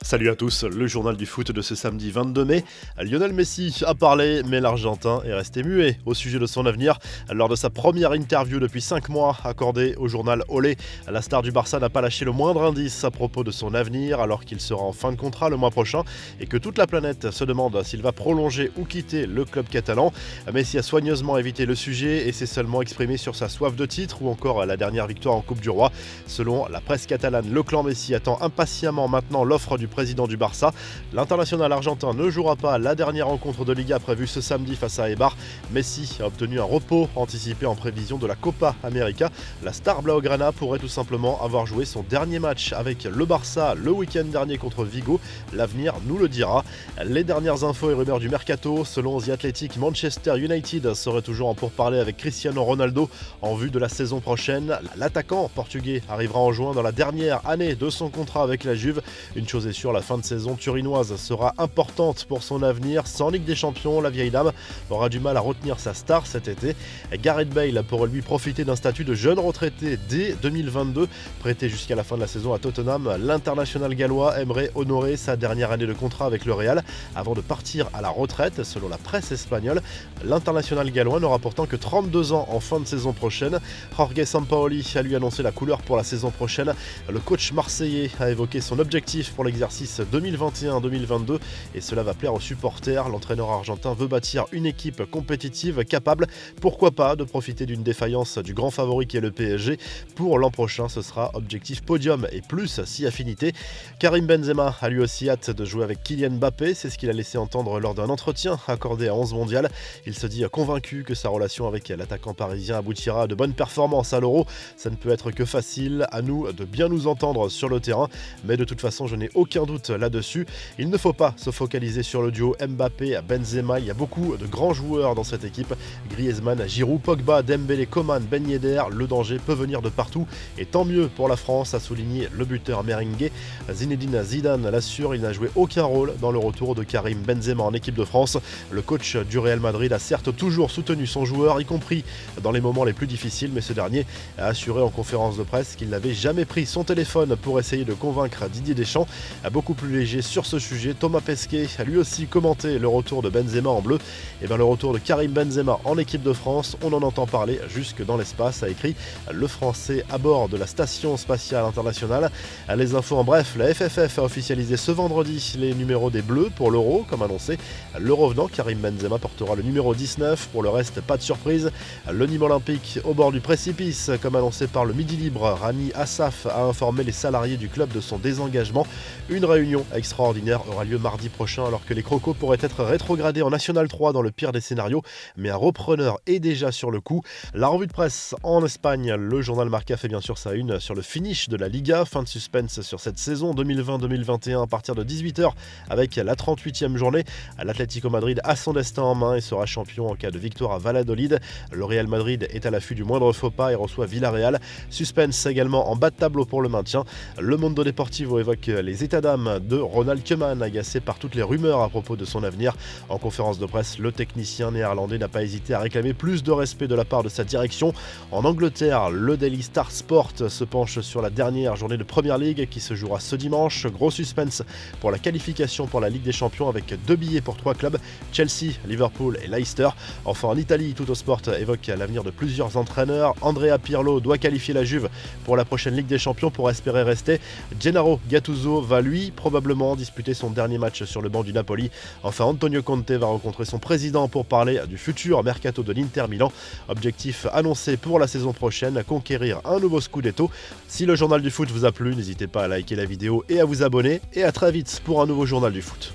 Salut à tous, le journal du foot de ce samedi 22 mai. Lionel Messi a parlé, mais l'Argentin est resté muet au sujet de son avenir. Lors de sa première interview depuis 5 mois accordée au journal Olé, la star du Barça n'a pas lâché le moindre indice à propos de son avenir alors qu'il sera en fin de contrat le mois prochain et que toute la planète se demande s'il va prolonger ou quitter le club catalan. Messi a soigneusement évité le sujet et s'est seulement exprimé sur sa soif de titre ou encore la dernière victoire en Coupe du Roi. Selon la presse catalane, le clan Messi attend impatiemment maintenant l'offre du président du Barça. L'international argentin ne jouera pas la dernière rencontre de Liga prévue ce samedi face à Eibar. Messi a obtenu un repos anticipé en prévision de la Copa América. La star blaugrana pourrait tout simplement avoir joué son dernier match avec le Barça le week-end dernier contre Vigo. L'avenir nous le dira. Les dernières infos et rumeurs du mercato, selon The Athletic, Manchester United serait toujours en pourparlers avec Cristiano Ronaldo en vue de la saison prochaine. L'attaquant portugais arrivera en juin dans la dernière année de son contrat avec la Juve. Une chose est sûre, la fin de saison turinoise sera importante pour son avenir. Sans Ligue des Champions, la vieille dame aura du mal à retenir sa star cet été. Gareth Bale pourrait lui profiter d'un statut de jeune retraité dès 2022. Prêté jusqu'à la fin de la saison à Tottenham, l'international gallois aimerait honorer sa dernière année de contrat avec le Real avant de partir à la retraite. Selon la presse espagnole, l'international gallois n'aura pourtant que 32 ans en fin de saison prochaine. Jorge Sampaoli a lui annoncé la couleur pour la saison prochaine. Le coach marseillais a évoqué son objectif pour l'exercice 2021-2022 et cela va plaire aux supporters. L'entraîneur argentin veut bâtir une équipe compétitive capable, pourquoi pas, de profiter d'une défaillance du grand favori qui est le PSG. Pour l'an prochain, ce sera objectif podium et plus si affinité. Karim Benzema a lui aussi hâte de jouer avec Kylian Mbappé, c'est ce qu'il a laissé entendre lors d'un entretien accordé à 11 mondial. Il se dit convaincu que sa relation avec l'attaquant parisien aboutira à de bonnes performances à l'Euro. Ça ne peut être que facile, à nous de bien nous entendre sur le terrain, mais de toute façon je n'ai aucun doute là-dessus. Il ne faut pas se focaliser sur le duo Mbappé-Benzema, il y a beaucoup de grands joueurs dans cette équipe. Griezmann, Giroud, Pogba, Dembélé, Coman, Ben Yedder, le danger peut venir de partout et tant mieux pour la France, a souligné le buteur merengue. Zinedine Zidane l'assure, il n'a joué aucun rôle dans le retour de Karim Benzema en équipe de France. Le coach du Real Madrid a certes toujours soutenu son joueur, y compris dans les moments les plus difficiles, mais ce dernier a assuré en conférence de presse qu'il n'avait jamais pris son téléphone pour essayer de convaincre Didier Deschamps. Beaucoup plus léger sur ce sujet, Thomas Pesquet a lui aussi commenté le retour de Benzema en bleu. Et bien le retour de Karim Benzema en équipe de France, on en entend parler jusque dans l'espace, a écrit le Français à bord de la Station Spatiale Internationale. Les infos en bref, la FFF a officialisé ce vendredi les numéros des Bleus pour l'Euro, comme annoncé. Le revenant Karim Benzema portera le numéro 19, pour le reste pas de surprise. Le Nîmes Olympique au bord du précipice, comme annoncé par le Midi Libre, Rani Assaf a informé les salariés du club de son désengagement. Une réunion extraordinaire aura lieu mardi prochain alors que les Crocos pourraient être rétrogradés en National 3 dans le pire des scénarios, mais un repreneur est déjà sur le coup. La revue de presse en Espagne, le journal Marca fait bien sûr sa une sur le finish de la Liga, fin de suspense sur cette saison 2020-2021 à partir de 18h avec la 38e journée. L'Atlético Madrid a son destin en main et sera champion en cas de victoire à Valladolid. Le Real Madrid est à l'affût du moindre faux pas et reçoit Villarreal. Suspense également en bas de tableau pour le maintien. Le Mundo Deportivo évoque les états d'âme de Ronald Koeman, agacé par toutes les rumeurs à propos de son avenir. En conférence de presse, le technicien néerlandais n'a pas hésité à réclamer plus de respect de la part de sa direction. En Angleterre, le Daily Star Sport se penche sur la dernière journée de Premier League qui se jouera ce dimanche. Gros suspense pour la qualification pour la Ligue des Champions avec 2 billets pour 3 clubs, Chelsea, Liverpool et Leicester. Enfin en Italie, Tuttosport évoque l'avenir de plusieurs entraîneurs. Andrea Pirlo doit qualifier la Juve pour la prochaine Ligue des Champions pour espérer rester. Gennaro Gattuso va lui probablement disputer son dernier match sur le banc du Napoli. Enfin Antonio Conte va rencontrer son président pour parler du futur mercato de l'Inter Milan. Objectif annoncé pour la saison prochaine, conquérir un nouveau Scudetto. Si le journal du foot vous a plu, n'hésitez pas à liker la vidéo et à vous abonner. Et à très vite pour un nouveau journal du foot.